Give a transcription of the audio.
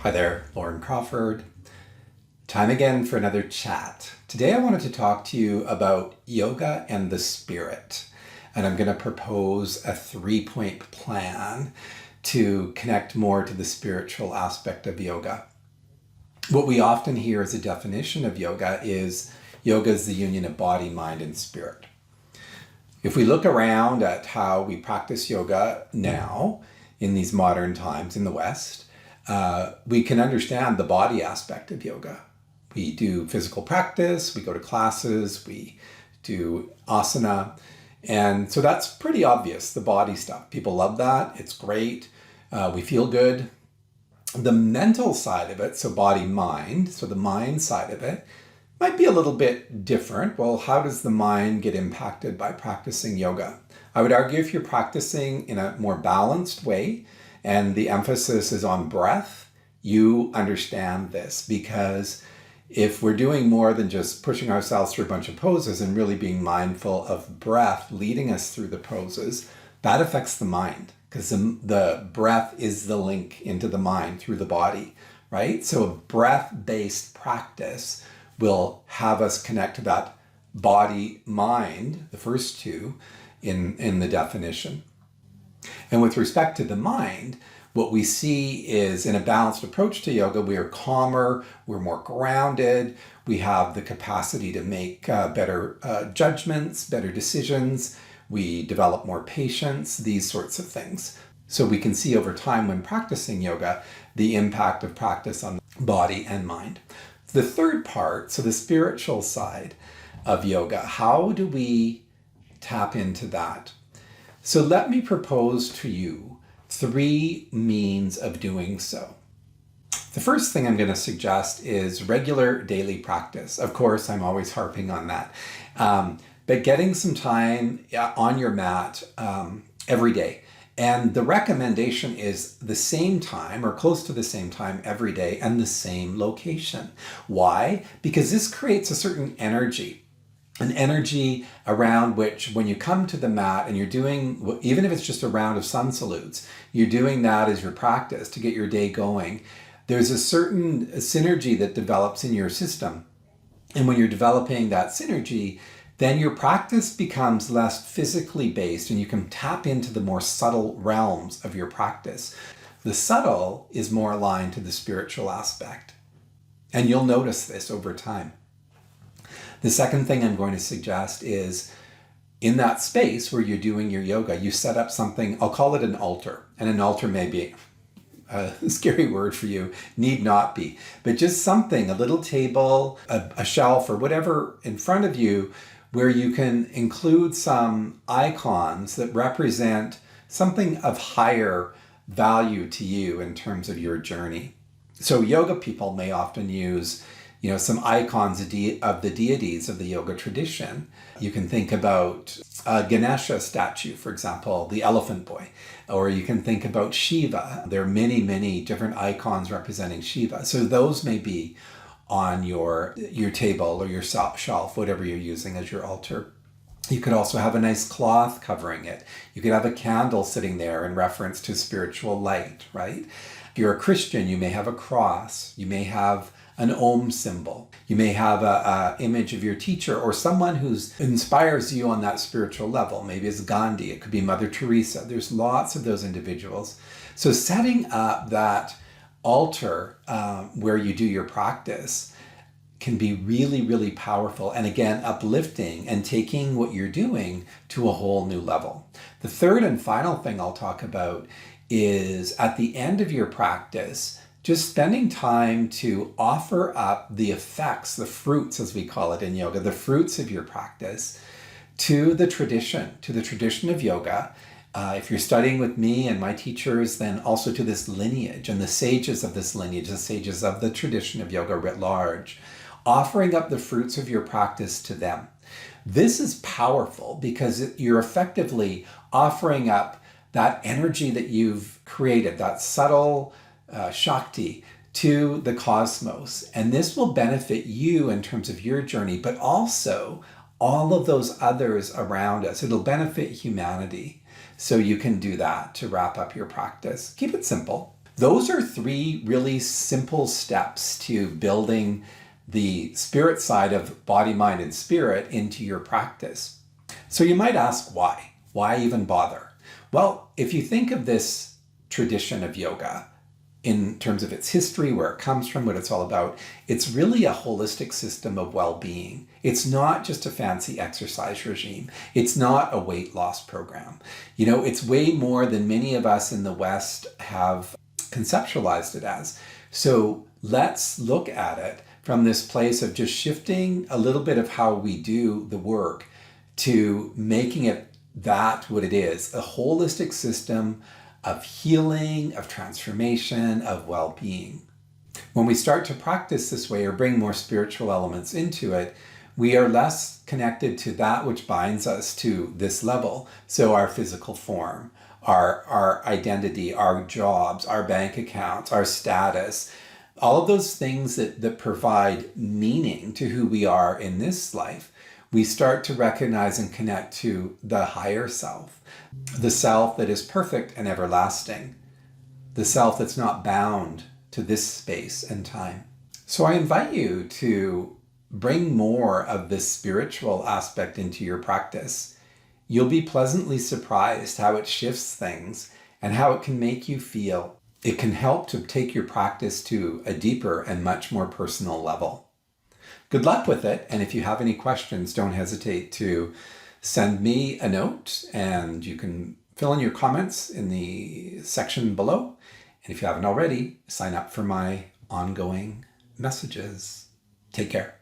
Hi there, Loren Crawford. Time again for another chat. Today I wanted to talk to you about yoga and the spirit. And I'm going to propose a 3-point plan to connect more to the spiritual aspect of yoga. What we often hear as a definition of yoga is the union of body, mind, and spirit. If we look around at how we practice yoga now in these modern times in the West, we can understand the body aspect of yoga. We do physical practice, we go to classes, we do asana. And so that's pretty obvious, the body stuff. People love that, it's great, we feel good. The mental side of it, so body, mind, so the mind side of it, might be a little bit different. Well, how does the mind get impacted by practicing yoga? I would argue if you're practicing in a more balanced way, and the emphasis is on breath, you understand this, because if we're doing more than just pushing ourselves through a bunch of poses and really being mindful of breath leading us through the poses, that affects the mind, because the breath is the link into the mind through the body, right? So a breath-based practice will have us connect to that body-mind, the first two, in the definition. And with respect to the mind, what we see is in a balanced approach to yoga, we are calmer, we're more grounded, we have the capacity to make better judgments, better decisions, we develop more patience, these sorts of things. So we can see over time when practicing yoga, the impact of practice on the body and mind. The third part, so the spiritual side of yoga, how do we tap into that? So let me propose to you 3 means of doing so. The first thing I'm going to suggest is regular daily practice. Of course, I'm always harping on that. But getting some time on your mat every day. And the recommendation is the same time or close to the same time every day and the same location. Why? Because this creates a certain energy. An energy around which when you come to the mat and you're doing, even if it's just a round of sun salutes, you're doing that as your practice to get your day going. There's a certain synergy that develops in your system. And when you're developing that synergy, then your practice becomes less physically based and you can tap into the more subtle realms of your practice. The subtle is more aligned to the spiritual aspect. And you'll notice this over time. The second thing I'm going to suggest is in that space where you're doing your yoga, you set up something, I'll call it an altar. And an altar may be a scary word for you, need not be. But just something, a little table, a shelf, or whatever in front of you where you can include some icons that represent something of higher value to you in terms of your journey. So yoga people may often use some icons of the deities of the yoga tradition. You can think about a Ganesha statue, for example, the elephant boy, or you can think about Shiva. There are many, many different icons representing Shiva. So those may be on your table or your shelf, whatever you're using as your altar. You could also have a nice cloth covering it. You could have a candle sitting there in reference to spiritual light, right? If you're a Christian, you may have a cross. You may have an Om symbol. You may have an image of your teacher or someone who inspires you on that spiritual level. Maybe it's Gandhi, it could be Mother Teresa. There's lots of those individuals. So setting up that altar where you do your practice can be really, really powerful. And again, uplifting and taking what you're doing to a whole new level. The third and final thing I'll talk about is at the end of your practice, just spending time to offer up the effects, the fruits as we call it in yoga, the fruits of your practice to the tradition of yoga. If you're studying with me and my teachers, then also to this lineage and the sages of this lineage, the sages of the tradition of yoga writ large, offering up the fruits of your practice to them. This is powerful because you're effectively offering up that energy that you've created, that subtle Shakti to the cosmos. And this will benefit you in terms of your journey, but also all of those others around us. It'll benefit humanity. So you can do that to wrap up your practice. Keep it simple. Those are three really simple steps to building the spirit side of body, mind, and spirit into your practice. So you might ask why? Why even bother? Well, if you think of this tradition of yoga in terms of its history, where it comes from, what it's all about, it's really a holistic system of well-being. It's not just a fancy exercise regime. It's not a weight loss program. It's way more than many of us in the West have conceptualized it as. So let's look at it from this place of just shifting a little bit of how we do the work to making it that what it is, a holistic system of healing, of transformation, of well-being. When we start to practice this way or bring more spiritual elements into it, we are less connected to that which binds us to this level. So our physical form, our identity, our jobs, our bank accounts, our status, all of those things that provide meaning to who we are in this life, we start to recognize and connect to the higher self, the self that is perfect and everlasting, the self that's not bound to this space and time. So I invite you to bring more of this spiritual aspect into your practice. You'll be pleasantly surprised how it shifts things and how it can make you feel. It can help to take your practice to a deeper and much more personal level. Good luck with it, and if you have any questions, don't hesitate to send me a note, and you can fill in your comments in the section below. And if you haven't already, sign up for my ongoing messages. Take care.